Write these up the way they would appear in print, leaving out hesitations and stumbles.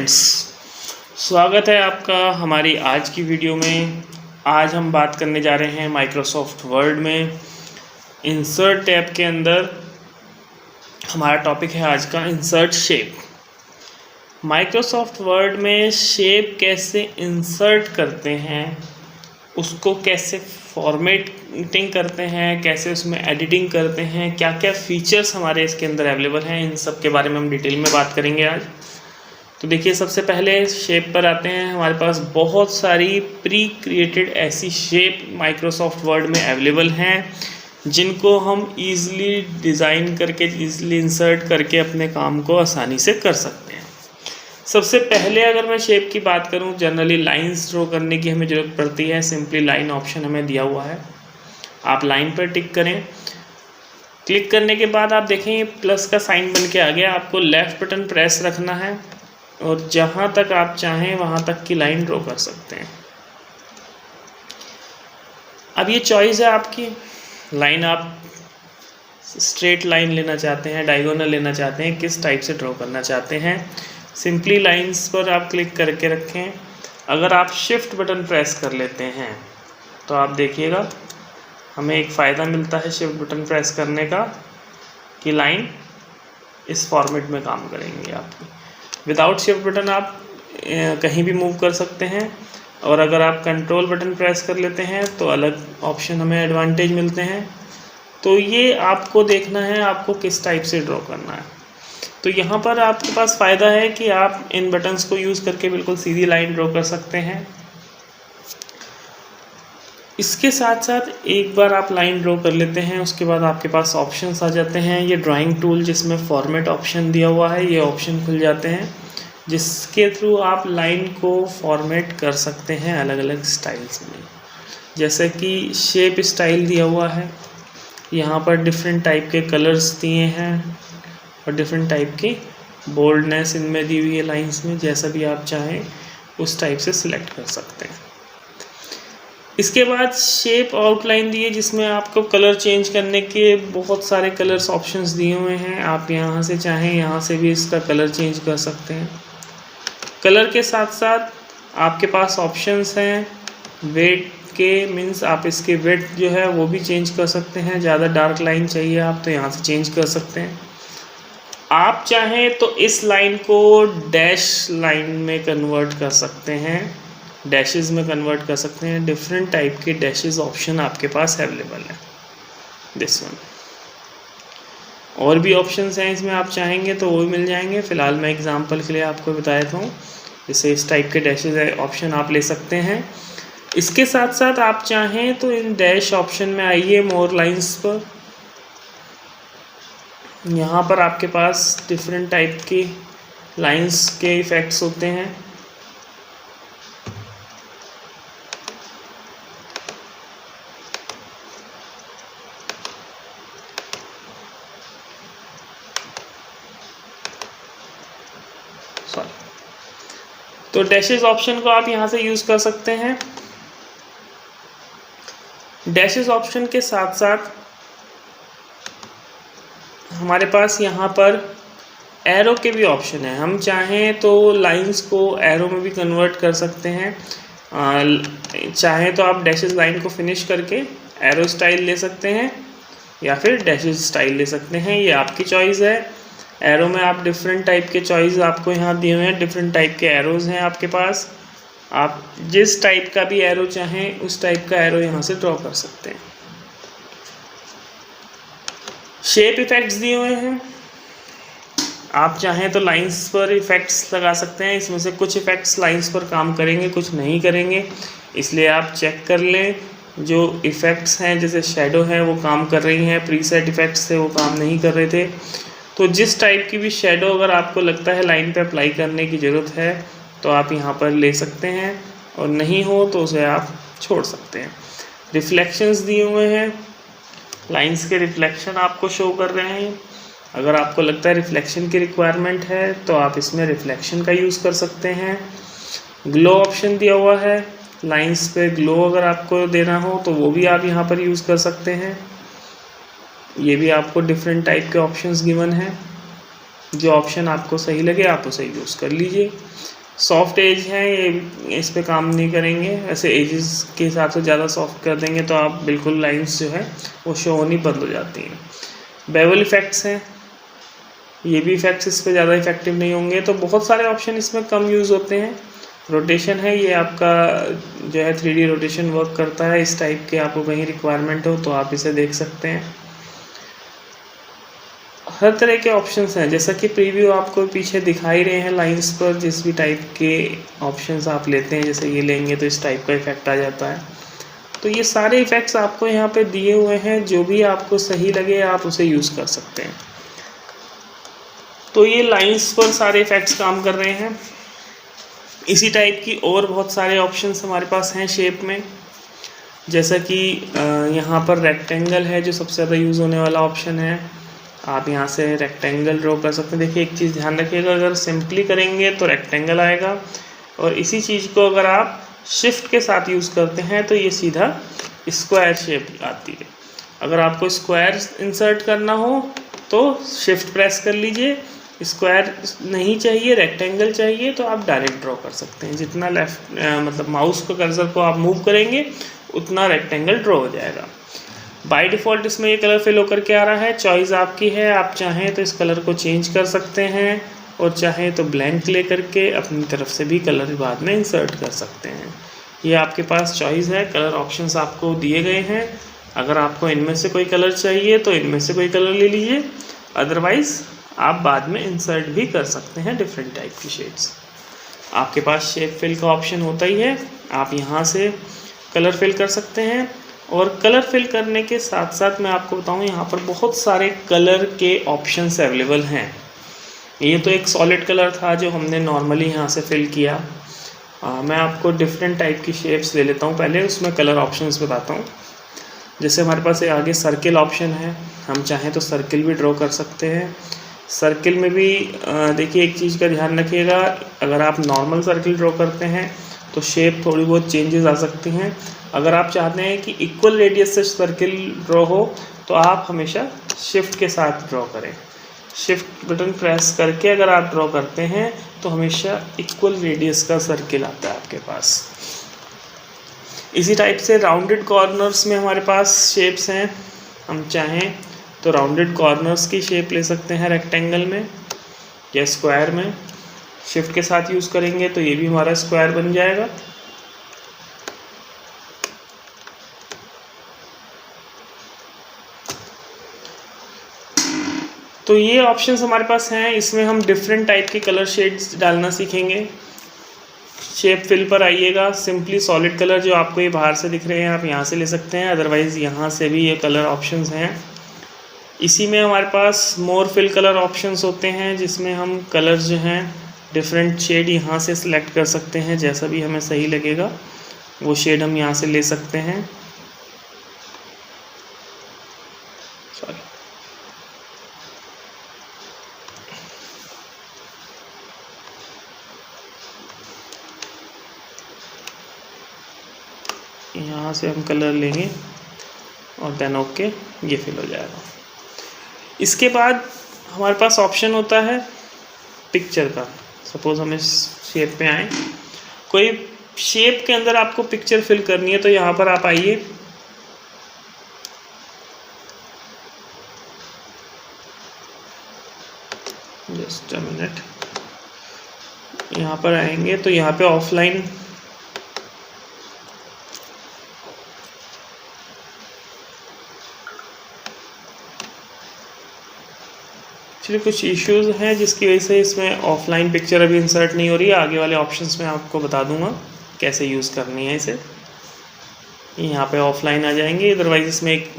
स्वागत है आपका हमारी आज की वीडियो में। आज हम बात करने जा रहे हैं माइक्रोसॉफ्ट वर्ड में इंसर्ट टैब के अंदर। हमारा टॉपिक है आज का इंसर्ट शेप। माइक्रोसॉफ्ट वर्ड में शेप कैसे इंसर्ट करते हैं, उसको कैसे फॉर्मेटिंग करते हैं, कैसे उसमें एडिटिंग करते हैं, क्या क्या फीचर्स हमारे इसके अंदर अवेलेबल हैं, इन सब के बारे में हम डिटेल में बात करेंगे आज। तो देखिए, सबसे पहले शेप पर आते हैं। हमारे पास बहुत सारी प्री क्रिएटेड ऐसी शेप माइक्रोसॉफ्ट वर्ड में अवेलेबल हैं जिनको हम ईज़िली डिज़ाइन करके, ईज़िली इंसर्ट करके अपने काम को आसानी से कर सकते हैं। सबसे पहले अगर मैं शेप की बात करूं, जनरली लाइंस ड्रॉ करने की हमें ज़रूरत पड़ती है। सिंपली लाइन ऑप्शन हमें दिया हुआ है, आप लाइन पर टिक करें। क्लिक करने के बाद आप देखें प्लस का साइन बन के आ गया। आपको लेफ़्ट बटन प्रेस रखना है और जहाँ तक आप चाहें वहाँ तक की लाइन ड्रॉ कर सकते हैं। अब ये चॉइस है आपकी, लाइन आप स्ट्रेट लाइन लेना चाहते हैं, डायगोनल लेना चाहते हैं, किस टाइप से ड्रॉ करना चाहते हैं। सिंपली लाइंस पर आप क्लिक करके रखें। अगर आप शिफ्ट बटन प्रेस कर लेते हैं तो आप देखिएगा हमें एक फ़ायदा मिलता है शिफ्ट बटन प्रेस करने का कि लाइन इस फॉर्मेट में काम करेंगी आपकी। विदाउट शिफ्ट बटन आप कहीं भी मूव कर सकते हैं, और अगर आप कंट्रोल बटन प्रेस कर लेते हैं तो अलग ऑप्शन हमें एडवांटेज मिलते हैं। तो ये आपको देखना है आपको किस टाइप से ड्रॉ करना है। तो यहाँ पर आपके पास फ़ायदा है कि आप इन बटन्स को यूज़ करके बिल्कुल सीधी लाइन ड्रॉ कर सकते हैं। इसके साथ साथ एक बार आप लाइन ड्रॉ कर लेते हैं, उसके बाद आपके पास ऑप्शंस आ जाते हैं। ये ड्राइंग टूल जिसमें फॉर्मेट ऑप्शन दिया हुआ है, ये ऑप्शन खुल जाते हैं जिसके थ्रू आप लाइन को फॉर्मेट कर सकते हैं अलग अलग स्टाइल्स में। जैसे कि शेप स्टाइल दिया हुआ है, यहाँ पर डिफरेंट टाइप के कलर्स दिए हैं और डिफरेंट टाइप की बोल्डनेस इनमें दी हुई है लाइंस में। जैसा भी आप चाहें उस टाइप से सिलेक्ट कर सकते हैं। इसके बाद शेप आउटलाइन दी है जिसमें आपको कलर चेंज करने के बहुत सारे कलर्स ऑप्शंस दिए हुए हैं। आप यहाँ से चाहें यहाँ से भी इसका कलर चेंज कर सकते हैं। कलर के साथ साथ आपके पास ऑप्शंस हैं वेट के, मीन्स आप इसके वेट जो है वो भी चेंज कर सकते हैं। ज़्यादा डार्क लाइन चाहिए आप तो यहाँ से चेंज कर सकते हैं। आप चाहें तो इस लाइन को डैश लाइन में कन्वर्ट कर सकते हैं, डैशेस में कन्वर्ट कर सकते हैं। डिफरेंट टाइप के डैशेस ऑप्शन आपके पास अवेलेबल है। दिस वन और भी ऑप्शंस हैं इसमें, आप चाहेंगे तो वो भी मिल जाएंगे। फ़िलहाल मैं एग्जांपल के लिए आपको बता देता हूँ। जैसे इस टाइप के डैशेस ऑप्शन आप ले सकते हैं। इसके साथ साथ आप चाहें तो इन डैश ऑप्शन में आइए, मोर लाइंस पर। यहाँ पर आपके पास डिफरेंट टाइप की लाइंस के इफ़ेक्ट्स होते हैं। तो डैशेस ऑप्शन को आप यहाँ से यूज़ कर सकते हैं। डैशेस ऑप्शन के साथ साथ हमारे पास यहाँ पर एरो के भी ऑप्शन है। हम चाहें तो लाइंस को एरो में भी कन्वर्ट कर सकते हैं। चाहें तो आप डैशेस लाइन को फिनिश करके एरो स्टाइल ले सकते हैं या फिर डैशेस स्टाइल ले सकते हैं, ये आपकी चॉइस है। एरो में आप डिफरेंट टाइप के चॉइस आपको यहाँ दिए हुए हैं, डिफरेंट टाइप के एरोज़ हैं आपके पास। आप जिस टाइप का भी एरो चाहें उस टाइप का एरो यहाँ से ड्रॉ कर सकते हैं। शेप इफ़ेक्ट्स दिए हुए हैं, आप चाहें तो लाइंस पर इफ़ेक्ट्स लगा सकते हैं। इसमें से कुछ इफ़ेक्ट्स लाइंस पर काम करेंगे, कुछ नहीं करेंगे, इसलिए आप चेक कर लें। जो इफ़ेक्ट्स हैं जैसे शेडो है वो काम कर रही हैं, प्रीसेट इफ़ेक्ट्स थे वो काम नहीं कर रहे थे। तो जिस टाइप की भी शेडो अगर आपको लगता है लाइन पे अप्लाई करने की ज़रूरत है तो आप यहाँ पर ले सकते हैं, और नहीं हो तो उसे आप छोड़ सकते हैं। रिफ्लेक्शंस दिए हुए हैं, लाइंस के रिफ्लेक्शन आपको शो कर रहे हैं। अगर आपको लगता है रिफ्लेक्शन की रिक्वायरमेंट है तो आप इसमें रिफ्लेक्शन का यूज़ कर सकते हैं। ग्लो ऑप्शन दिया हुआ है, लाइंस पे ग्लो अगर आपको देना हो तो वो भी आप यहाँ पर यूज़ कर सकते हैं। ये भी आपको डिफरेंट टाइप के ऑप्शंस गिवन हैं। जो ऑप्शन आपको सही लगे आप उसे यूज़ कर लीजिए। सॉफ्ट एज है ये, इस पे काम नहीं करेंगे, ऐसे एजेस के हिसाब से ज़्यादा सॉफ्ट कर देंगे तो आप बिल्कुल लाइंस जो है वो शो होनी बंद हो जाती हैं। बेवल इफ़ेक्ट्स हैं, ये भी इफ़ेक्ट्स इस पे ज़्यादा इफेक्टिव नहीं होंगे, तो बहुत सारे ऑप्शन इसमें कम यूज़ होते हैं। रोटेशन है, ये आपका जो है 3D रोटेशन वर्क करता है, इस टाइप के आपको कहीं रिक्वायरमेंट हो तो आप इसे देख सकते हैं। हर तरह के ऑप्शंस हैं, जैसा कि प्रीव्यू आपको पीछे दिखाई रहे हैं लाइंस पर, जिस भी टाइप के ऑप्शंस आप लेते हैं, जैसे ये लेंगे तो इस टाइप का इफेक्ट आ जाता है। तो ये सारे इफेक्ट्स आपको यहाँ पे दिए हुए हैं, जो भी आपको सही लगे आप उसे यूज़ कर सकते हैं। तो ये लाइंस पर सारे इफेक्ट्स काम कर रहे हैं। इसी टाइप की और बहुत सारे ऑप्शंस हमारे पास हैं शेप में, जैसा कि यहाँ पर रेक्टेंगल है जो सबसे ज़्यादा यूज़ होने वाला ऑप्शन है। आप यहाँ से रेक्टेंगल ड्रॉ कर सकते हैं। देखिए एक चीज़ ध्यान रखिएगा, अगर सिंपली करेंगे तो रेक्टेंगल आएगा, और इसी चीज़ को अगर आप शिफ्ट के साथ यूज़ करते हैं तो ये सीधा स्क्वायर शेप आती है। अगर आपको स्क्वायर इंसर्ट करना हो तो शिफ्ट प्रेस कर लीजिए, स्क्वायर नहीं चाहिए रेक्टेंगल चाहिए तो आप डायरेक्ट ड्रॉ कर सकते हैं। जितना लेफ्ट मतलब माउस को कर्सर को आप मूव करेंगे उतना रेक्टेंगल ड्रॉ हो जाएगा। बाय डिफ़ॉल्ट इसमें ये कलर फिल होकर के आ रहा है, चॉइस आपकी है, आप चाहें तो इस कलर को चेंज कर सकते हैं और चाहें तो ब्लैंक ले करके अपनी तरफ से भी कलर बाद में इंसर्ट कर सकते हैं। ये आपके पास चॉइस है, कलर ऑप्शंस आपको दिए गए हैं। अगर आपको इनमें से कोई कलर चाहिए तो इनमें से कोई कलर ले लीजिए, अदरवाइज़ आप बाद में इंसर्ट भी कर सकते हैं डिफरेंट टाइप की शेड्स। आपके पास शेप फिल का ऑप्शन होता ही है, आप यहाँ से कलर फिल कर सकते हैं। और कलर फिल करने के साथ साथ मैं आपको बताऊँ, यहाँ पर बहुत सारे कलर के ऑप्शंस अवेलेबल हैं। ये तो एक सॉलिड कलर था जो हमने नॉर्मली यहाँ से फिल किया। मैं आपको डिफरेंट टाइप की शेप्स ले लेता हूँ, पहले उसमें कलर ऑप्शंस बताता हूँ। जैसे हमारे पास ये आगे सर्किल ऑप्शन है, हम चाहें तो सर्किल भी ड्रॉ कर सकते हैं। सर्किल में भी देखिए एक चीज़ का ध्यान रखिएगा, अगर आप नॉर्मल सर्किल ड्रॉ करते हैं तो शेप थोड़ी बहुत चेंजेस आ सकती हैं। अगर आप चाहते हैं कि इक्वल रेडियस से सर्किल ड्रॉ हो तो आप हमेशा शिफ्ट के साथ ड्रॉ करें। शिफ्ट बटन प्रेस करके अगर आप ड्रॉ करते हैं तो हमेशा इक्वल रेडियस का सर्किल आता है आपके पास। इसी टाइप से राउंडेड कॉर्नर्स में हमारे पास शेप्स हैं, हम चाहें तो राउंडेड कॉर्नर्स की शेप ले सकते हैं रेक्टेंगल में या स्क्वायर में। शिफ्ट के साथ यूज़ करेंगे तो ये भी हमारा स्क्वायर बन जाएगा। तो ये ऑप्शंस हमारे पास हैं, इसमें हम डिफरेंट टाइप के कलर शेड्स डालना सीखेंगे। शेप फिल पर आइएगा, सिंपली सॉलिड कलर जो आपको ये बाहर से दिख रहे हैं आप यहाँ से ले सकते हैं, अदरवाइज़ यहाँ से भी ये कलर ऑप्शंस हैं। इसी में हमारे पास मोर फिल कलर ऑप्शंस होते हैं, जिसमें हम कलर जो हैं डिफरेंट शेड यहाँ से सिलेक्ट कर सकते हैं, जैसा भी हमें सही लगेगा वो शेड हम यहाँ से ले सकते हैं। सॉरी, यहाँ से हम कलर लेंगे और देन ओके, ये फिल हो जाएगा। इसके बाद हमारे पास ऑप्शन होता है पिक्चर का। सपोज़ हम इस शेप पे आए, कोई शेप के अंदर आपको पिक्चर फिल करनी है तो यहाँ पर आप आइए, जस्ट अ मिनट, यहाँ पर आएंगे तो यहाँ पे ऑफलाइन एक्चुअली कुछ इश्यूज़ हैं जिसकी वजह से इसमें ऑफलाइन पिक्चर अभी इंसर्ट नहीं हो रही है। आगे वाले ऑप्शंस में आपको बता दूंगा कैसे यूज़ करनी है इसे। यहाँ पे ऑफलाइन आ जाएंगे, अदरवाइज इसमें एक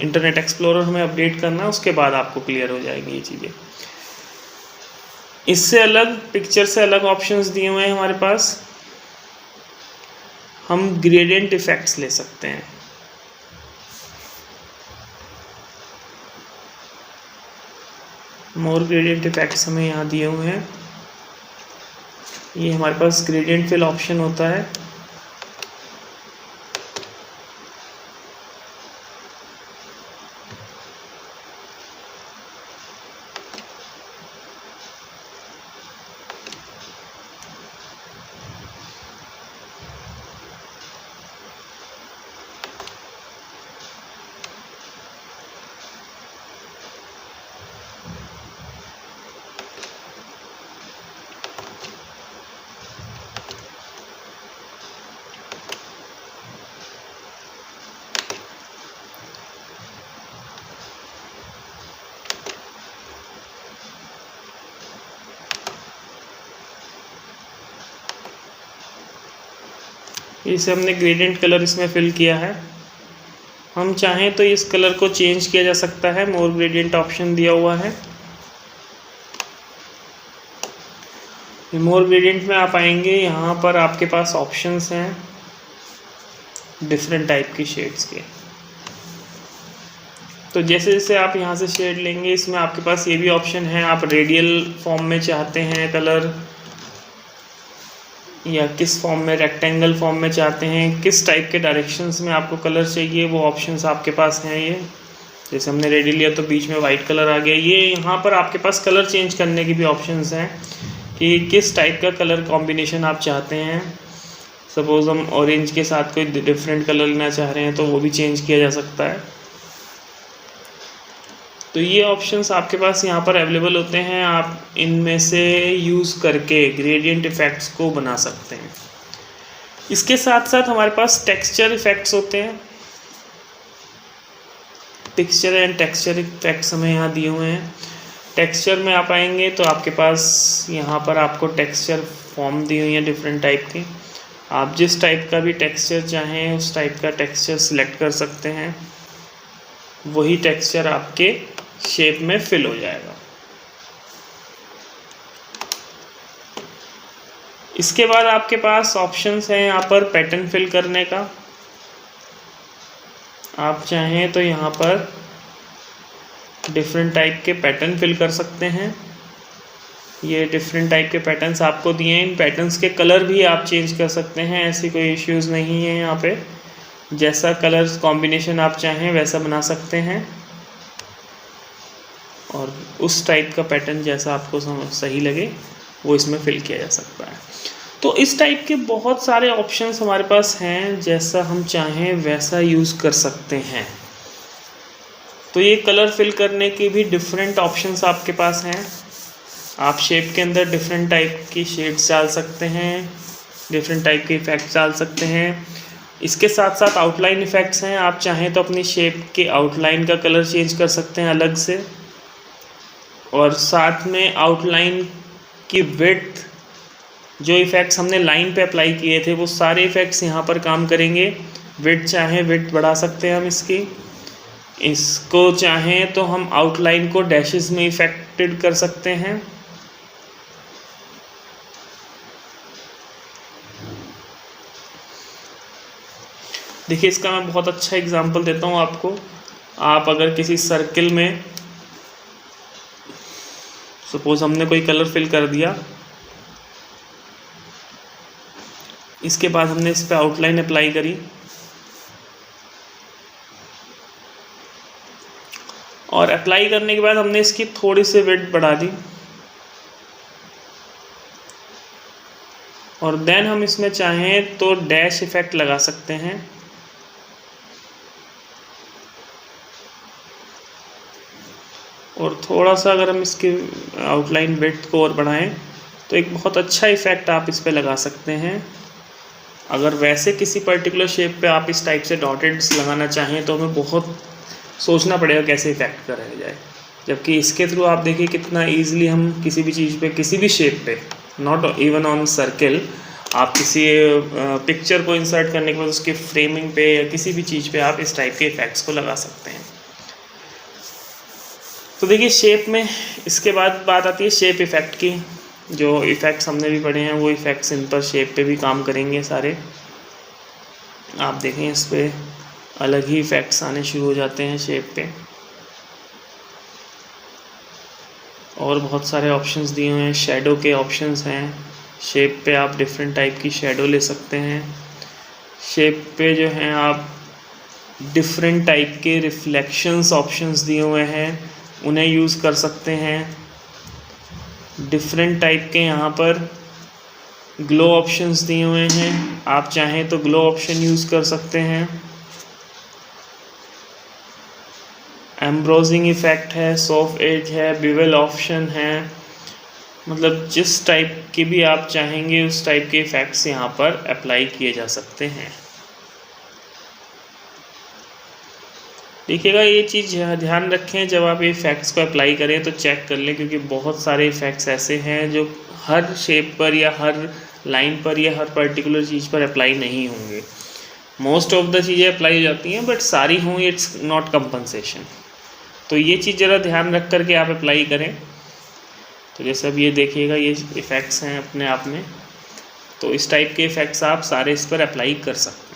इंटरनेट एक्सप्लोरर हमें अपडेट करना है, उसके बाद आपको क्लियर हो जाएंगी ये चीज़ें। इससे अलग, पिक्चर से अलग ऑप्शंस दिए हुए हैं हमारे पास। हम ग्रेडियंट इफेक्ट्स ले सकते हैं। मोर ग्रेडियंट इफेक्ट्स हमें यहाँ दिए हुए हैं। ये हमारे पास ग्रेडियंट फिल ऑप्शन होता है। इसे हमने ग्रेडियंट कलर इसमें फिल किया है। हम चाहें तो इस कलर को चेंज किया जा सकता है, मोर ग्रेडियंट ऑप्शन दिया हुआ है। मोर ग्रेडियंट में आप आएंगे, यहाँ पर आपके पास ऑप्शंस हैं डिफरेंट टाइप की शेड्स के। तो जैसे जैसे आप यहाँ से शेड लेंगे, इसमें आपके पास ये भी ऑप्शन है, आप रेडियल फॉर्म में चाहते हैं कलर या किस फॉर्म में, रेक्टेंगल फॉर्म में चाहते हैं, किस टाइप के डायरेक्शंस में आपको कलर चाहिए, वो ऑप्शंस आपके पास हैं। ये जैसे हमने रेडी लिया तो बीच में वाइट कलर आ गया। ये यहाँ पर आपके पास कलर चेंज करने की भी ऑप्शंस हैं कि किस टाइप का कलर कॉम्बिनेशन आप चाहते हैं। सपोज़ हम ऑरेंज के साथ कोई डिफरेंट कलर लेना चाह रहे हैं तो वो भी चेंज किया जा सकता है। तो ये ऑप्शंस आपके पास यहाँ पर अवेलेबल होते हैं, आप इनमें से यूज़ करके ग्रेडियंट इफ़ेक्ट्स को बना सकते हैं। इसके साथ साथ हमारे पास टेक्सचर इफ़ेक्ट्स होते हैं। पिक्चर एंड टेक्सचर इफ़ेक्ट्स हमें यहाँ दिए हुए हैं। टेक्सचर में आप आएंगे तो आपके पास यहाँ पर आपको टेक्सचर फॉर्म दी हुई है डिफरेंट टाइप की। आप जिस टाइप का भी टेक्सचर चाहें उस टाइप का टेक्सचर सिलेक्ट कर सकते हैं, वही टेक्सचर आपके शेप में फिल हो जाएगा। इसके बाद आपके पास ऑप्शंस हैं यहाँ पर पैटर्न फिल करने का। आप चाहें तो यहाँ पर डिफरेंट टाइप के पैटर्न फिल कर सकते हैं। ये डिफरेंट टाइप के पैटर्न्स आपको दिए हैं, इन पैटर्न्स के कलर भी आप चेंज कर सकते हैं, ऐसी कोई इश्यूज़ नहीं है यहाँ पे। जैसा कलर कॉम्बिनेशन आप चाहें वैसा बना सकते हैं और उस टाइप का पैटर्न जैसा आपको सही लगे वो इसमें फिल किया जा सकता है। तो इस टाइप के बहुत सारे ऑप्शंस हमारे पास हैं, जैसा हम चाहें वैसा यूज़ कर सकते हैं। तो ये कलर फिल करने के भी डिफरेंट ऑप्शंस आपके पास हैं। आप शेप के अंदर डिफरेंट टाइप की शेड्स डाल सकते हैं, डिफरेंट टाइप के इफ़ेक्ट्स डाल सकते हैं। इसके साथ साथ आउटलाइन इफ़ेक्ट्स हैं, आप चाहें तो अपनी शेप के आउटलाइन का कलर चेंज कर सकते हैं अलग से, और साथ में आउटलाइन की विड्थ, जो इफ़ेक्ट्स हमने लाइन पे अप्लाई किए थे वो सारे इफ़ेक्ट्स यहाँ पर काम करेंगे। विड्थ चाहें विड्थ बढ़ा सकते हैं हम इसको चाहें तो हम आउटलाइन को डैशेस में इफेक्टेड कर सकते हैं। देखिए इसका मैं बहुत अच्छा एग्जांपल देता हूँ आपको। आप अगर किसी सर्किल में सपोज हमने कोई कलर फिल कर दिया, इसके बाद हमने इस पर आउटलाइन अप्लाई करी और अप्लाई करने के बाद हमने इसकी थोड़ी सी विड्थ बढ़ा दी और देन हम इसमें चाहें तो डैश इफेक्ट लगा सकते हैं। और थोड़ा सा अगर हम इसकी आउटलाइन विड्थ को और बढ़ाएं तो एक बहुत अच्छा इफ़ेक्ट आप इस पे लगा सकते हैं। अगर वैसे किसी पर्टिकुलर शेप पे आप इस टाइप से डॉटेड्स लगाना चाहें तो हमें बहुत सोचना पड़ेगा कैसे इफ़ेक्ट करा जाए, जबकि इसके थ्रू आप देखिए कितना ईजिली हम किसी भी चीज़ पे, किसी भी शेप पे, नॉट इवन ऑन सर्किल, आप किसी पिक्चर को इंसर्ट करने के बाद उसके फ्रेमिंग पे या किसी भी चीज़ पे आप इस टाइप के इफ़ेक्ट्स को लगा सकते हैं। तो देखिए शेप में इसके बाद बात आती है शेप इफ़ेक्ट की। जो इफ़ेक्ट्स हमने भी पढ़े हैं वो इफ़ेक्ट्स इन पर शेप पे भी काम करेंगे सारे। आप देखें इस पर अलग ही इफ़ेक्ट्स आने शुरू हो जाते हैं शेप पे, और बहुत सारे ऑप्शंस दिए हुए हैं। शेडो के ऑप्शंस हैं, शेप पे आप डिफरेंट टाइप की शेडो ले सकते हैं। शेप पे जो हैं आप डिफरेंट टाइप के रिफ्लेक्शंस ऑप्शंस दिए हुए हैं, उन्हें यूज़ कर सकते हैं। डिफरेंट टाइप के यहाँ पर ग्लो ऑप्शंस दिए हुए हैं, आप चाहें तो ग्लो ऑप्शन यूज़ कर सकते हैं। एम्ब्रोजिंग इफ़ेक्ट है, सॉफ्ट एज है, बिवेल ऑप्शन है, मतलब जिस टाइप के भी आप चाहेंगे उस टाइप के इफ़ेक्ट्स यहाँ पर अप्लाई किए जा सकते हैं। देखिएगा ये चीज़ ध्यान रखें, जब आप ये इफ़ेक्ट्स को अप्लाई करें तो चेक कर लें, क्योंकि बहुत सारे इफ़ेक्ट्स ऐसे हैं जो हर शेप पर या हर लाइन पर या हर पर्टिकुलर चीज़ पर अप्लाई नहीं होंगे। मोस्ट ऑफ द चीज़ें अप्लाई हो जाती हैं, बट सारी हों इट्स नॉट कंपनसेशन। तो ये चीज़ ज़रा ध्यान रख कर के आप अप्लाई करें। तो जैसे अब ये देखिएगा ये इफ़ेक्ट्स हैं अपने आप में, तो इस टाइप के इफ़ेक्ट्स आप सारे इस पर अप्लाई कर सकते हैं।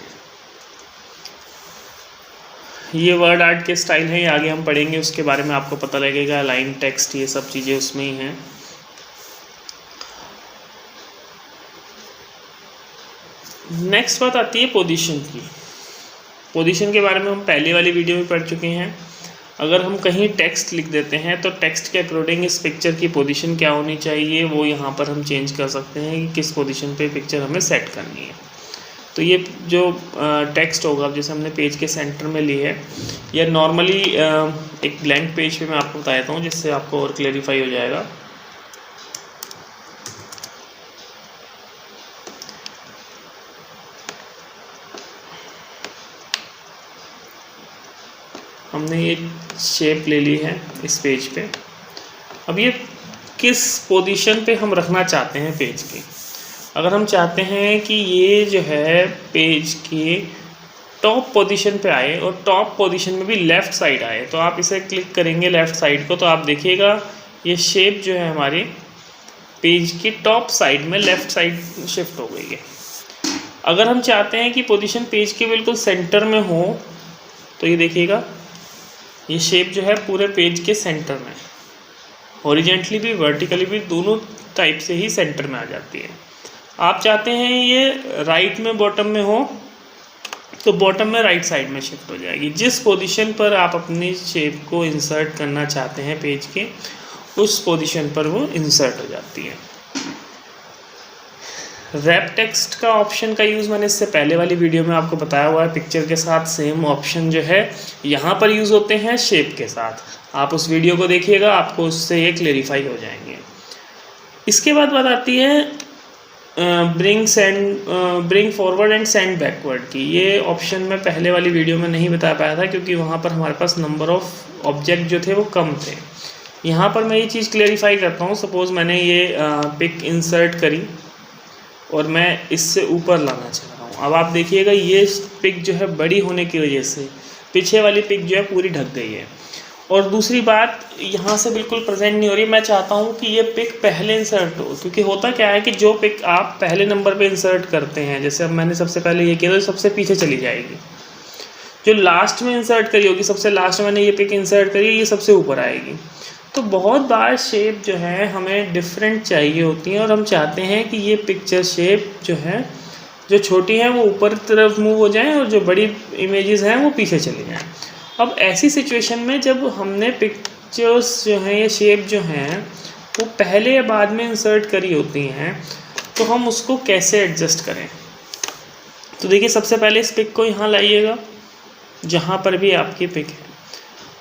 ये वर्ड आर्ट के स्टाइल है, ये आगे हम पढ़ेंगे, उसके बारे में आपको पता लगेगा। लाइन, टेक्स्ट, ये सब चीज़ें उसमें ही हैं। नेक्स्ट बात आती है पोजीशन की। पोजीशन के बारे में हम पहले वाली वीडियो में पढ़ चुके हैं। अगर हम कहीं टेक्स्ट लिख देते हैं तो टेक्स्ट के अकॉर्डिंग इस पिक्चर की पोजीशन क्या होनी चाहिए वो यहाँ पर हम चेंज कर सकते हैं कि किस पोजीशन पे पिक्चर हमें सेट करनी है। तो ये जो टेक्स्ट होगा, जैसे हमने पेज के सेंटर में ली है, या नॉर्मली एक ब्लैंक पेज पे मैं आपको बता देता हूँ जिससे आपको और क्लेरिफाई हो जाएगा। हमने ये शेप ले ली है इस पेज पे। अब ये किस पोजीशन पे हम रखना चाहते हैं पेज की। अगर हम चाहते हैं कि ये जो है पेज के टॉप पोजीशन पे आए और टॉप पोजीशन में भी लेफ़्ट साइड आए, तो आप इसे क्लिक करेंगे लेफ़्ट साइड को, तो आप देखिएगा ये शेप जो है हमारे पेज की टॉप साइड में लेफ़्ट साइड शिफ्ट हो गई है। अगर हम चाहते हैं कि पोजीशन पेज के बिल्कुल सेंटर में हो, तो ये देखिएगा ये शेप जो है पूरे पेज के सेंटर में, हॉरिजेंटली भी वर्टिकली भी दोनों टाइप से ही सेंटर में आ जाती है। आप चाहते हैं ये राइट में बॉटम में हो, तो बॉटम में राइट साइड में शिफ्ट हो जाएगी। जिस पोजीशन पर आप अपनी शेप को इंसर्ट करना चाहते हैं पेज के, उस पोजीशन पर वो इंसर्ट हो जाती है। रैप टेक्स्ट का ऑप्शन का यूज़ मैंने इससे पहले वाली वीडियो में आपको बताया हुआ है। पिक्चर के साथ सेम ऑप्शन जो है यहाँ पर यूज़ होते हैं शेप के साथ। आप उस वीडियो को देखिएगा, आपको उससे ये क्लेरिफाई हो जाएंगे। इसके बाद बात आती है bring forward and send backward की। ये ऑप्शन मैं पहले वाली वीडियो में नहीं बता पाया था, क्योंकि वहाँ पर हमारे पास नंबर ऑफ ऑब्जेक्ट जो थे वो कम थे। यहाँ पर मैं ये चीज़ क्लेरिफाई करता हूँ। सपोज़ मैंने ये पिक इंसर्ट करी और मैं इससे ऊपर लाना चाह रहा हूँ। अब आप देखिएगा ये पिक जो है बड़ी होने की वजह से पीछे वाली पिक जो है पूरी ढक गई है, और दूसरी बात यहाँ से बिल्कुल प्रेजेंट नहीं हो रही। मैं चाहता हूँ कि ये पिक पहले इंसर्ट हो, क्योंकि होता क्या है कि जो पिक आप पहले नंबर पे इंसर्ट करते हैं, जैसे अब मैंने सबसे पहले ये किया तो सबसे पीछे चली जाएगी। जो लास्ट में इंसर्ट करी होगी, सबसे लास्ट में मैंने ये पिक इंसर्ट करी, ये सबसे ऊपर आएगी। तो बहुत बार शेप जो है हमें डिफरेंट चाहिए होती हैं, और हम चाहते हैं कि ये पिक्चर शेप जो है जो छोटी है वो ऊपर की तरफ मूव हो जाएं और जो बड़ी इमेजेस हैं वो पीछे चली जाएं। अब ऐसी सिचुएशन में जब हमने पिक्चर्स जो हैं ये शेप जो हैं वो पहले या बाद में इंसर्ट करी होती हैं, तो हम उसको कैसे एडजस्ट करें। तो देखिए सबसे पहले इस पिक को यहाँ लाइएगा जहाँ पर भी आपकी पिक है।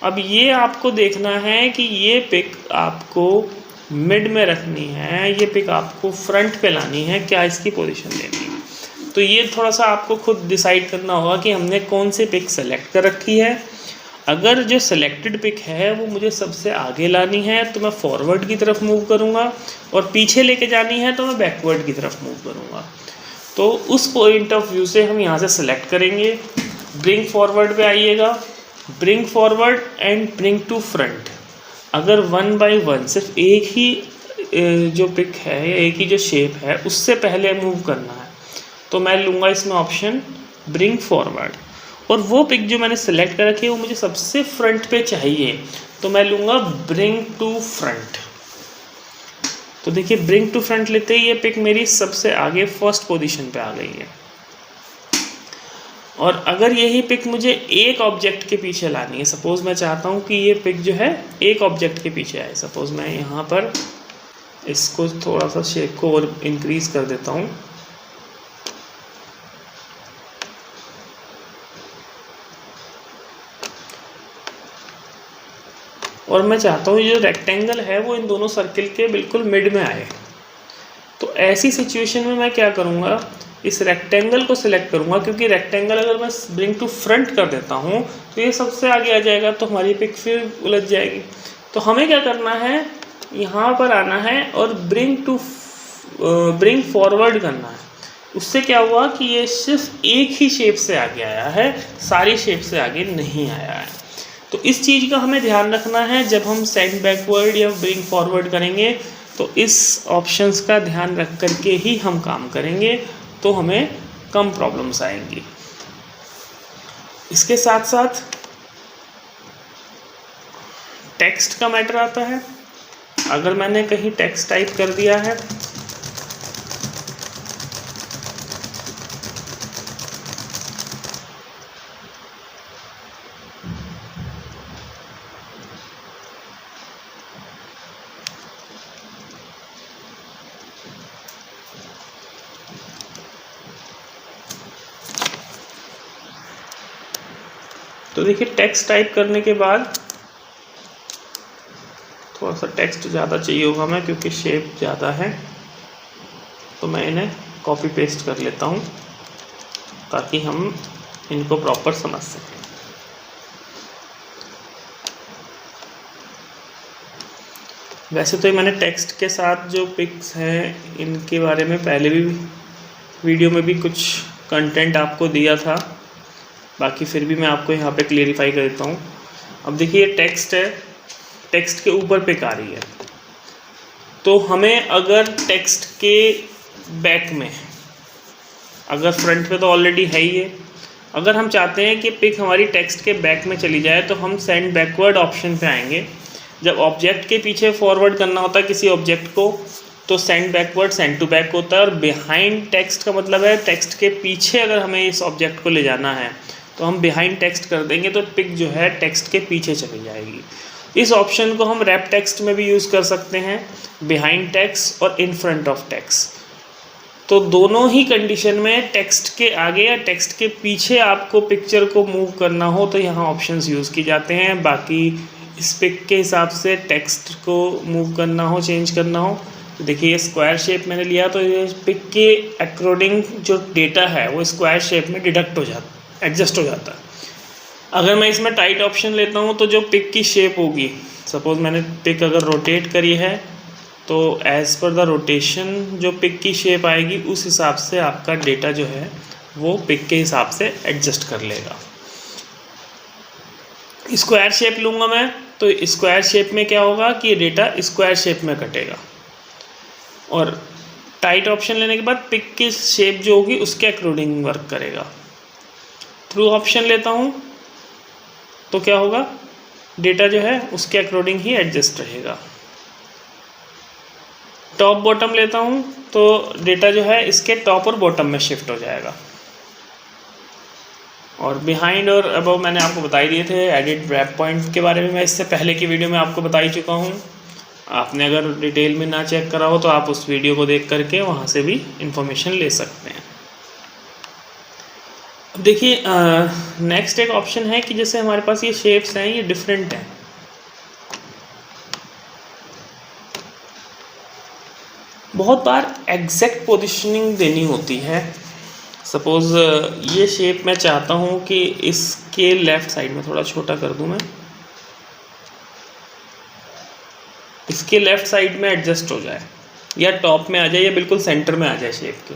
अब ये आपको देखना है कि ये पिक आपको मिड में रखनी है, ये पिक आपको फ्रंट पे लानी है, क्या इसकी पोजीशन लेनी है। तो ये थोड़ा सा आपको खुद डिसाइड करना होगा कि हमने कौन सी पिक सेलेक्ट कर रखी है। अगर जो सेलेक्टेड पिक है वो मुझे सबसे आगे लानी है तो मैं फॉरवर्ड की तरफ मूव करूँगा, और पीछे लेके जानी है तो मैं बैकवर्ड की तरफ मूव करूँगा। तो उस पॉइंट ऑफ व्यू से हम यहाँ से सेलेक्ट करेंगे। ब्रिंग फॉरवर्ड पे आइएगा, bring forward and bring to front. अगर 1 बाय 1 सिर्फ एक ही जो पिक है या एक ही जो शेप है उससे पहले मूव करना है, तो मैं लूँगा इसमें ऑप्शन ब्रिंग फॉरवर्ड। और वो पिक जो मैंने सेलेक्ट कर रखी है वो मुझे सबसे फ्रंट पे चाहिए, तो मैं लूँगा ब्रिंग टू फ्रंट। तो देखिए ब्रिंग टू फ्रंट लेते ही ये पिक मेरी सबसे आगे फर्स्ट पोजीशन पे आ गई है। और अगर यही पिक मुझे एक ऑब्जेक्ट के पीछे लानी है, सपोज़ मैं चाहता हूँ कि ये पिक जो है एक ऑब्जेक्ट के पीछे आए, सपोज़ मैं यहाँ पर इसको थोड़ा सा शेप को और इंक्रीज़ कर देता हूँ। और मैं चाहता हूँ ये जो रेक्टेंगल है वो इन दोनों सर्किल के बिल्कुल मिड में आए। तो ऐसी सिचुएशन में मैं क्या करूँगा, इस रेक्टेंगल को सिलेक्ट करूँगा, क्योंकि रेक्टेंगल अगर मैं ब्रिंग टू फ्रंट कर देता हूँ तो ये सबसे आगे आ जाएगा, तो हमारी पिक फिर उलझ जाएगी। तो हमें क्या करना है, यहाँ पर आना है और ब्रिंग फॉरवर्ड करना है। उससे क्या हुआ कि ये सिर्फ एक ही शेप से आगे आया है, सारी शेप से आगे नहीं आया है। तो इस चीज़ का हमें ध्यान रखना है जब हम सेंड बैकवर्ड या ब्रिंग फॉरवर्ड करेंगे, तो इस ऑप्शंस का ध्यान रख करके ही हम काम करेंगे, तो हमें कम प्रॉब्लम्स आएंगी। इसके साथ साथ टेक्स्ट का मैटर आता है। अगर मैंने कहीं टेक्स्ट टाइप कर दिया है तो देखिए, टेक्स्ट टाइप करने के बाद थोड़ा सा टेक्स्ट ज़्यादा चाहिए होगा मैं, क्योंकि शेप ज़्यादा है, तो मैं इन्हें कॉपी पेस्ट कर लेता हूँ ताकि हम इनको प्रॉपर समझ सकें। वैसे तो मैंने टेक्स्ट के साथ जो पिक्स हैं इनके बारे में पहले भी वीडियो में भी कुछ कंटेंट आपको दिया था, बाकी फिर भी मैं आपको यहाँ पे क्लियरिफाई कर देता हूँ। अब देखिए, टेक्स्ट है, टेक्स्ट के ऊपर पिक आ रही है, तो हमें अगर टेक्स्ट के बैक में, अगर फ्रंट पे तो ऑलरेडी है ही है, अगर हम चाहते हैं कि पिक हमारी टेक्स्ट के बैक में चली जाए, तो हम सेंड बैकवर्ड ऑप्शन पे आएंगे। जब ऑब्जेक्ट के पीछे फॉरवर्ड करना होता है किसी ऑब्जेक्ट को, तो send backward send to back होता है, और बिहाइंड टेक्स्ट का मतलब है टेक्स्ट के पीछे अगर हमें इस ऑब्जेक्ट को ले जाना है तो हम बिहाइंड टेक्स्ट कर देंगे, तो पिक जो है टेक्स्ट के पीछे चली जाएगी। इस ऑप्शन को हम रैप टेक्स्ट में भी यूज़ कर सकते हैं, बिहाइंड टेक्स्ट और इन फ्रंट ऑफ टेक्स्ट। तो दोनों ही कंडीशन में टेक्स्ट के आगे या टेक्स्ट के पीछे आपको पिक्चर को मूव करना हो तो यहाँ ऑप्शंस यूज़ किए जाते हैं। बाकी इस पिक के हिसाब से टेक्स्ट को मूव करना हो, चेंज करना हो, तो देखिए ये स्क्वायर शेप मैंने लिया, तो ये पिक के अकॉर्डिंग जो डेटा है वो स्क्वायर शेप में डिडक्ट हो जाता, एडजस्ट हो जाता है। अगर मैं इसमें टाइट ऑप्शन लेता हूँ तो जो पिक की शेप होगी, सपोज़ मैंने पिक अगर रोटेट करी है, तो एज़ पर द रोटेशन जो पिक की शेप आएगी उस हिसाब से आपका डेटा जो है वो पिक के हिसाब से एडजस्ट कर लेगा। स्क्वायर शेप लूँगा मैं, तो स्क्वायर शेप में क्या होगा कि डेटा स्क्वायर शेप में कटेगा, और टाइट ऑप्शन लेने के बाद पिक की शेप जो होगी उसके अकॉर्डिंग वर्क करेगा। थ्रू ऑप्शन लेता हूँ तो क्या होगा, डेटा जो है उसके अकॉर्डिंग ही एडजस्ट रहेगा। टॉप बॉटम लेता हूँ तो डेटा जो है इसके टॉप और बॉटम में शिफ्ट हो जाएगा। और बिहाइंड और अबव मैंने आपको बता ही दिए थे। एडिट रैप पॉइंट के बारे में मैं इससे पहले की वीडियो में आपको बता ही चुका हूँ। आपने अगर डिटेल में ना चेक करा हो तो आप उस वीडियो को देख करके वहाँ से भी इंफॉर्मेशन ले सकते हैं। देखिए, नेक्स्ट एक ऑप्शन है कि जैसे हमारे पास ये शेप्स हैं, ये डिफरेंट हैं। बहुत बार एग्जैक्ट पोजीशनिंग देनी होती है। सपोज़ ये शेप मैं चाहता हूँ कि इसके लेफ़्ट साइड में, थोड़ा छोटा कर दूँ मैं, इसके लेफ़्ट साइड में एडजस्ट हो जाए या टॉप में आ जाए या बिल्कुल सेंटर में आ जाए शेप के,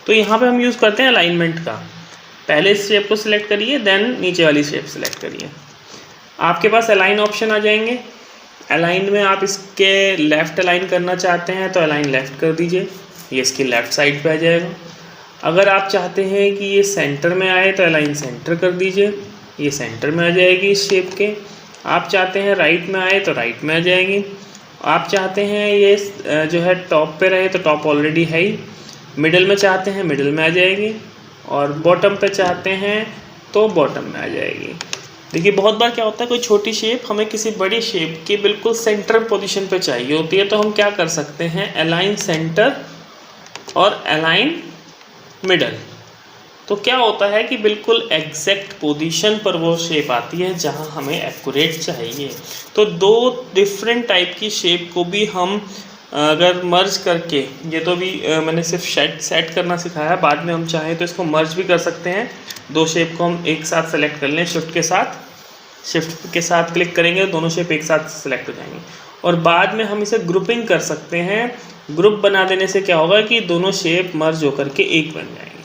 तो यहाँ पे हम यूज़ करते हैं अलाइनमेंट का। पहले इस शेप को सिलेक्ट करिए, देन नीचे वाली शेप सिलेक्ट करिए। आपके पास अलाइन ऑप्शन आ जाएंगे। अलाइन में आप इसके लेफ़्ट अलाइन करना चाहते हैं तो अलाइन लेफ़्ट कर दीजिए, ये इसकी लेफ़्ट साइड पे आ जाएगा। अगर आप चाहते हैं कि ये सेंटर में आए तो अलाइन सेंटर कर दीजिए, ये सेंटर में आ जाएगी इस शेप के। आप चाहते हैं राइट में आए तो राइट में आ जाएगी। आप चाहते हैं ये जो है टॉप पे रहे तो टॉप ऑलरेडी है ही, मिडिल में चाहते हैं मिडिल में आ जाएगी, और बॉटम पे चाहते हैं तो बॉटम में आ जाएगी। देखिए, बहुत बार क्या होता है, कोई छोटी शेप हमें किसी बड़ी शेप की बिल्कुल सेंटर पोजीशन पे चाहिए होती है, तो हम क्या कर सकते हैं, अलाइन सेंटर और अलाइन मिडल। तो क्या होता है कि बिल्कुल एग्जैक्ट पोजीशन पर वो शेप आती है जहां हमें एक्यूरेट चाहिए। तो दो डिफरेंट टाइप की शेप को भी हम अगर मर्ज करके, ये तो भी मैंने सिर्फ सेट करना सिखाया है, बाद में हम चाहें तो इसको मर्ज भी कर सकते हैं। दो शेप को हम एक साथ सेलेक्ट कर लें, शिफ्ट के साथ क्लिक करेंगे, दोनों शेप एक साथ सेलेक्ट हो जाएंगे। और बाद में हम इसे ग्रुपिंग कर सकते हैं। ग्रुप बना देने से क्या होगा कि दोनों शेप मर्ज होकर के एक बन जाएंगे।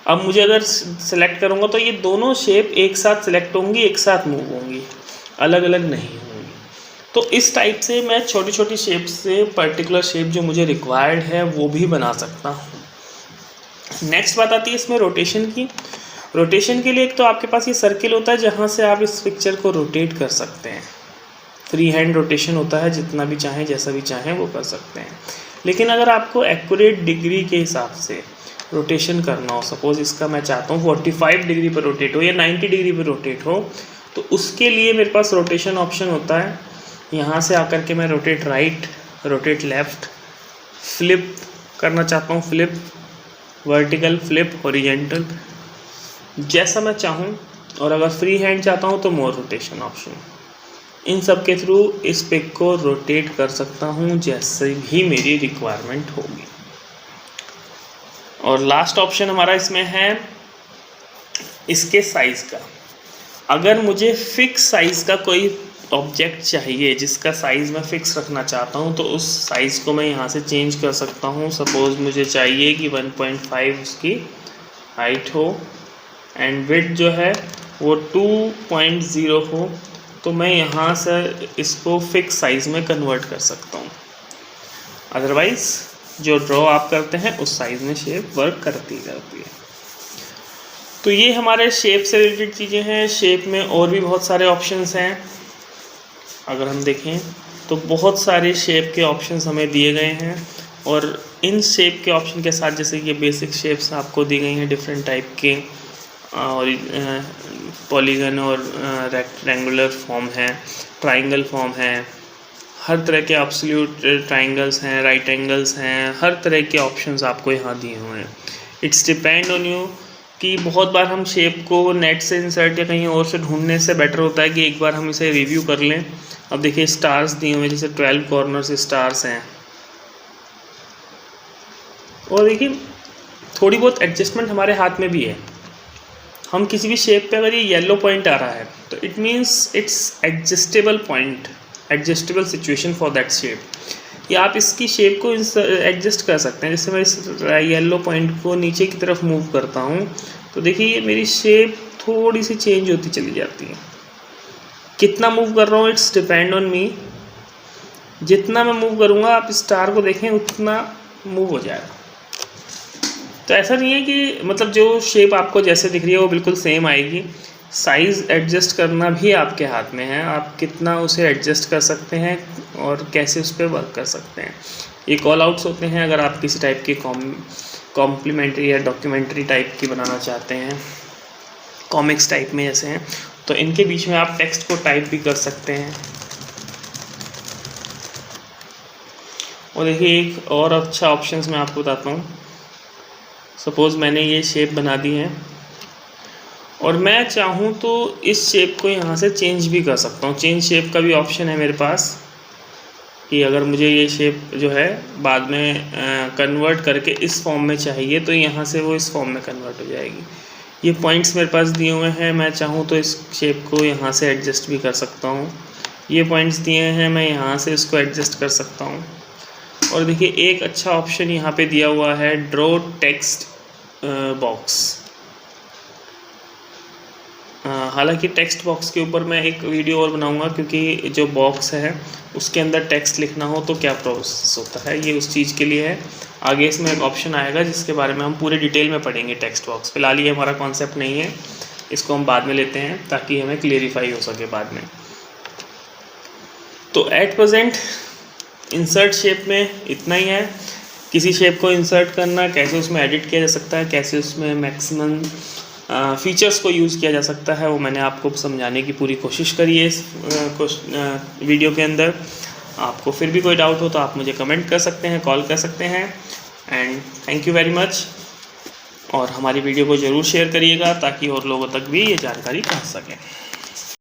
अब मुझे अगर सेलेक्ट करूँगा तो ये दोनों शेप एक साथ सेलेक्ट होंगी, एक साथ मूव होंगी, अलग अलग नहीं होंगी। तो इस टाइप से मैं छोटी छोटी शेप से पर्टिकुलर शेप जो मुझे रिक्वायर्ड है वो भी बना सकता हूँ। नेक्स्ट बात आती है इसमें रोटेशन की। रोटेशन के लिए एक तो आपके पास ये सर्किल होता है जहाँ से आप इस पिक्चर को रोटेट कर सकते हैं। फ्री हैंड रोटेशन होता है, जितना भी चाहें जैसा भी चाहें वो कर सकते हैं। लेकिन अगर आपको एक्यूरेट डिग्री के हिसाब से रोटेशन करना हो, सपोज इसका मैं चाहता हूँ 45 डिग्री पर रोटेट हो या 90 डिग्री पर रोटेट हो, तो उसके लिए मेरे पास रोटेशन ऑप्शन होता है। यहाँ से आकर के मैं rotate right, rotate left, flip करना चाहता हूँ, फ्लिप वर्टिकल, फ्लिप हॉरिजेंटल, जैसा मैं चाहूँ। और अगर फ्री हैंड चाहता हूँ तो मोर रोटेशन ऑप्शन। इन सब के थ्रू इस पिक को रोटेट कर सकता हूँ जैसे भी मेरी रिक्वायरमेंट होगी। और लास्ट ऑप्शन हमारा इसमें है इसके साइज़ का। अगर मुझे फिक्स साइज़ का कोई ऑब्जेक्ट चाहिए जिसका साइज़ मैं फ़िक्स रखना चाहता हूँ, तो उस साइज़ को मैं यहाँ से चेंज कर सकता हूँ। सपोज़ मुझे चाहिए कि 1.5 उसकी हाइट हो एंड विड्थ जो है वो 2.0 हो, तो मैं यहाँ से इसको फिक्स साइज़ में कन्वर्ट कर सकता हूँ। अदरवाइज़ जो ड्रॉ आप करते हैं उस साइज़ में शेप वर्क करती रहती है। तो ये हमारे शेप से रिलेटेड चीज़ें हैं। शेप में और भी बहुत सारे ऑप्शंस हैं। अगर हम देखें तो बहुत सारे शेप के ऑप्शंस हमें दिए गए हैं, और इन शेप के ऑप्शन के साथ जैसे ये बेसिक शेप्स आपको दी गई हैं डिफरेंट टाइप के, और पॉलीगन और रेक्टेंगुलर फॉर्म है, ट्राइंगल फॉर्म है, हर तरह के एब्सोल्यूट ट्राइंगल्स हैं, राइट एंगल्स हैं, हर तरह के ऑप्शंस आपको यहाँ दिए हुए हैं। इट्स डिपेंड ऑन यू कि बहुत बार हम शेप को नेट से इंसर्ट या कहीं और से ढूंढने से बेटर होता है कि एक बार हम इसे रिव्यू कर लें। अब देखिए स्टार्स दिए हुए हैं, जैसे 12 कॉर्नर्स स्टार्स हैं, और देखिए थोड़ी बहुत एडजस्टमेंट हमारे हाथ में भी है। हम किसी भी शेप पे अगर ये येलो पॉइंट आ रहा है तो it means it's adjustable point, adjustable situation for that shape, या आप इसकी शेप को एडजस्ट कर सकते हैं। जैसे मैं इस येलो पॉइंट को नीचे की तरफ मूव करता हूँ तो देखिए ये मेरी शेप थोड़ी सी चेंज होती चली जाती है। कितना मूव कर रहा हूँ इट्स डिपेंड ऑन मी। जितना मैं मूव करूँगा आप स्टार को देखें उतना मूव हो जाएगा। तो ऐसा नहीं है कि मतलब जो शेप आपको जैसे दिख रही है वो बिल्कुल सेम आएगी। साइज़ एडजस्ट करना भी आपके हाथ में है, आप कितना उसे एडजस्ट कर सकते हैं और कैसे उस पर वर्क कर सकते हैं। ये कॉल आउट्स होते हैं अगर आप किसी टाइप की कॉम्प्लीमेंट्री या डॉक्यूमेंट्री टाइप की बनाना चाहते हैं, कॉमिक्स टाइप में जैसे हैं, तो इनके बीच में आप टेक्स्ट को टाइप भी कर सकते हैं। और देखिए एक और अच्छा ऑप्शंस मैं आपको बताता हूँ। सपोज़ मैंने ये शेप बना दी है और मैं चाहूँ तो इस शेप को यहाँ से चेंज भी कर सकता हूँ। चेंज शेप का भी ऑप्शन है मेरे पास कि अगर मुझे ये शेप जो है बाद में कन्वर्ट करके इस फॉर्म में चाहिए तो यहाँ से वो इस फॉर्म में कन्वर्ट हो जाएगी। ये पॉइंट्स मेरे पास दिए हुए हैं, मैं चाहूँ तो इस शेप को यहाँ से एडजस्ट भी कर सकता हूँ। ये पॉइंट्स दिए हैं, मैं यहाँ से इसको एडजस्ट कर सकता हूँ। और देखिए एक अच्छा ऑप्शन यहाँ पे दिया हुआ है ड्रॉ टेक्स्ट बॉक्स। हालांकि टेक्स्ट बॉक्स के ऊपर मैं एक वीडियो और बनाऊंगा, क्योंकि जो बॉक्स है उसके अंदर टेक्स्ट लिखना हो तो क्या प्रोसेस होता है, ये उस चीज़ के लिए है। आगे इसमें एक ऑप्शन आएगा जिसके बारे में हम पूरे डिटेल में पढ़ेंगे टेक्स्ट बॉक्स। फिलहाल ये हमारा कॉन्सेप्ट नहीं है, इसको हम बाद में लेते हैं ताकि हमें क्लियरिफाई हो सके बाद में। तो एट प्रेजेंट इंसर्ट शेप में इतना ही है। किसी शेप को इंसर्ट करना, कैसे उसमें एडिट किया जा सकता है, कैसे उसमें मैक्सिमम फीचर्स को यूज़ किया जा सकता है, वो मैंने आपको समझाने की पूरी कोशिश करी है इस वीडियो के अंदर। आपको फिर भी कोई डाउट हो तो आप मुझे कमेंट कर सकते हैं, कॉल कर सकते हैं। And thank you very much. और हमारी वीडियो को ज़रूर शेयर करिएगा ताकि और लोगों तक भी ये जानकारी पहुंच सके।